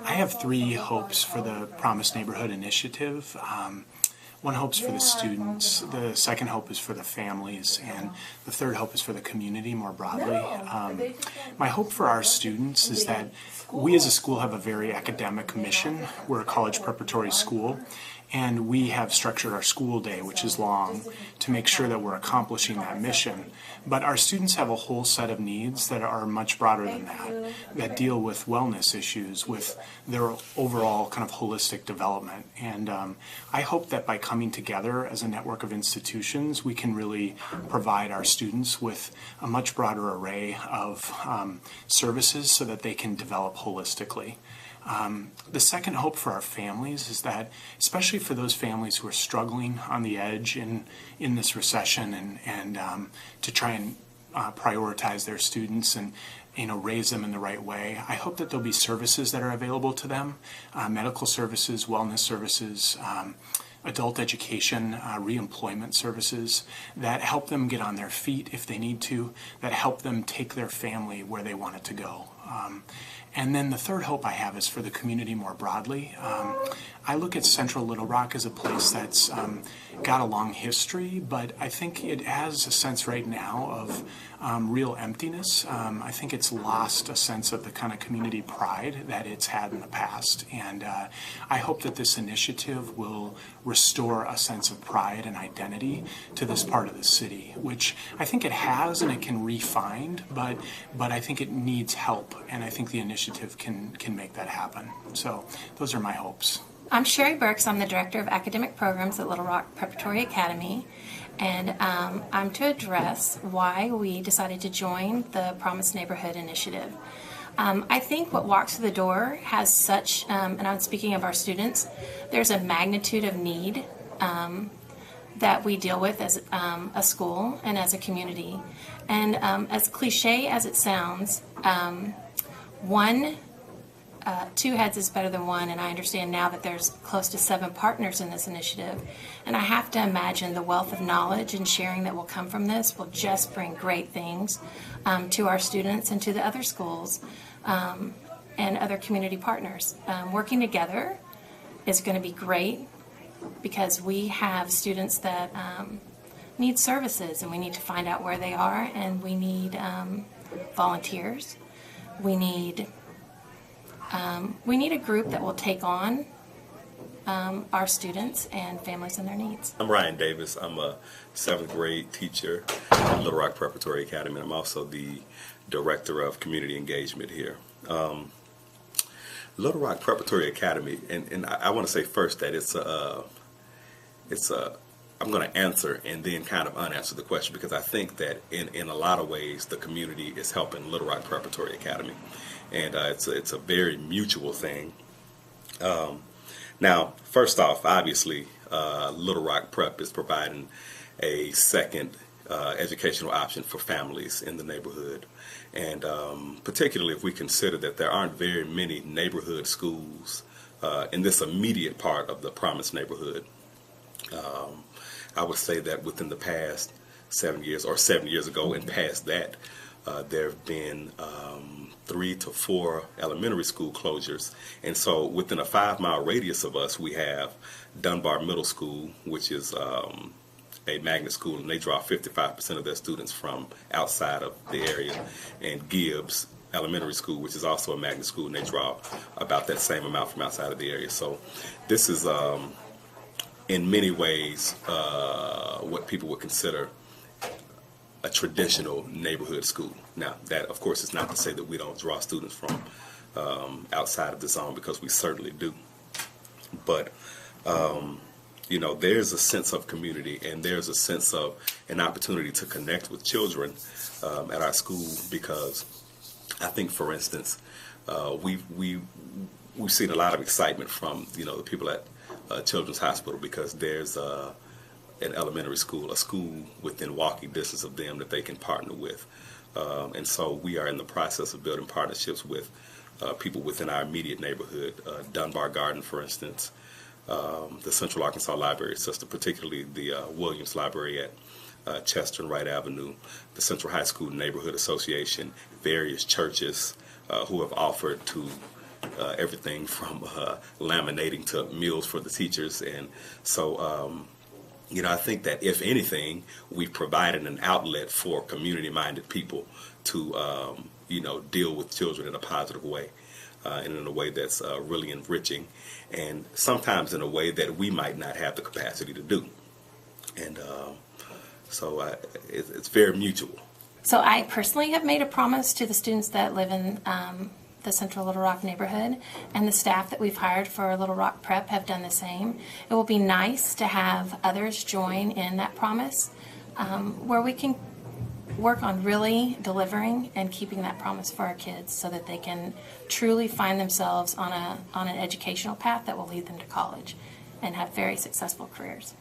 I have three hopes for the Promised Neighborhood Initiative. One hope's for the students, the second hope is for the families, and the third hope is for the community more broadly. My hope for our students is that we as a school have a very academic mission. We're a college preparatory school, and we have structured our school day, which is long, to make sure that we're accomplishing that mission. But our students have a whole set of needs that are much broader than that deal with wellness issues, with their overall kind of holistic development. And I hope that by coming together as a network of institutions, we can really provide our students with a much broader array of services so that they can develop holistically. The second hope for our families is that, especially for those families who are struggling on the edge in this recession and to try and prioritize their students and raise them in the right way, I hope that there'll be services that are available to them, medical services, wellness services, adult education, reemployment services that help them get on their feet if they need to, that help them take their family where they want it to go. And then the third hope I have is for the community more broadly. I look at Central Little Rock as a place that's got a long history, but I think it has a sense right now of real emptiness. I think it's lost a sense of the kind of community pride that it's had in the past. And I hope that this initiative will restore a sense of pride and identity to this part of the city, which I think it has and it can re-find, but I think it needs help, and I think the initiative can make that happen. So those are my hopes. I'm Sherry Burks. I'm the Director of Academic Programs at Little Rock Preparatory Academy, and I'm to address why we decided to join the Promised Neighborhood Initiative. I think what walks through the door has such, and I'm speaking of our students, there's a magnitude of need that we deal with as a school and as a community. And as cliche as it sounds, two heads is better than one, and I understand now that there's close to 7 partners in this initiative. And I have to imagine the wealth of knowledge and sharing that will come from this will just bring great things to our students and to the other schools and other community partners. Working together is going to be great because we have students that need services, and we need to find out where they are, and we need volunteers. We need a group that will take on our students and families and their needs. I'm Ryan Davis. I'm a 7th grade teacher at Little Rock Preparatory Academy. I'm also the Director of Community Engagement here. Little Rock Preparatory Academy, and I want to say first that I'm going to answer and then kind of unanswer the question, because I think that in a lot of ways the community is helping Little Rock Preparatory Academy, and it's a very mutual thing. Now, first off, obviously, Little Rock Prep is providing a second educational option for families in the neighborhood, and particularly if we consider that there aren't very many neighborhood schools in this immediate part of the Promised Neighborhood. I would say that within the past 7 years, or 7 years ago and past that, there have been 3 to 4 elementary school closures. And so within a 5-mile radius of us, we have Dunbar Middle School, which is a magnet school, and they draw 55% of their students from outside of the area, and Gibbs Elementary School, which is also a magnet school, and they draw about that same amount from outside of the area. So this is in many ways what people would consider a traditional neighborhood school. Now, that of course is not to say that we don't draw students from outside of the zone, because we certainly do. But there's a sense of community, and there's a sense of an opportunity to connect with children at our school, because I think, for instance, we've seen a lot of excitement from the people at Children's Hospital, because there's an elementary school, a school within walking distance of them that they can partner with. And so we are in the process of building partnerships with people within our immediate neighborhood. Dunbar Garden, for instance, the Central Arkansas Library System, particularly the Williams Library at Chester and Wright Avenue, the Central High School Neighborhood Association, various churches who have offered to everything from laminating to meals for the teachers. And so, I think that if anything, we've provided an outlet for community-minded people to, deal with children in a positive way, and in a way that's really enriching, and sometimes in a way that we might not have the capacity to do. And so it's very mutual. So I personally have made a promise to the students that live in the Central Little Rock neighborhood, and the staff that we've hired for Little Rock Prep have done the same. It will be nice to have others join in that promise, where we can work on really delivering and keeping that promise for our kids so that they can truly find themselves on an educational path that will lead them to college and have very successful careers.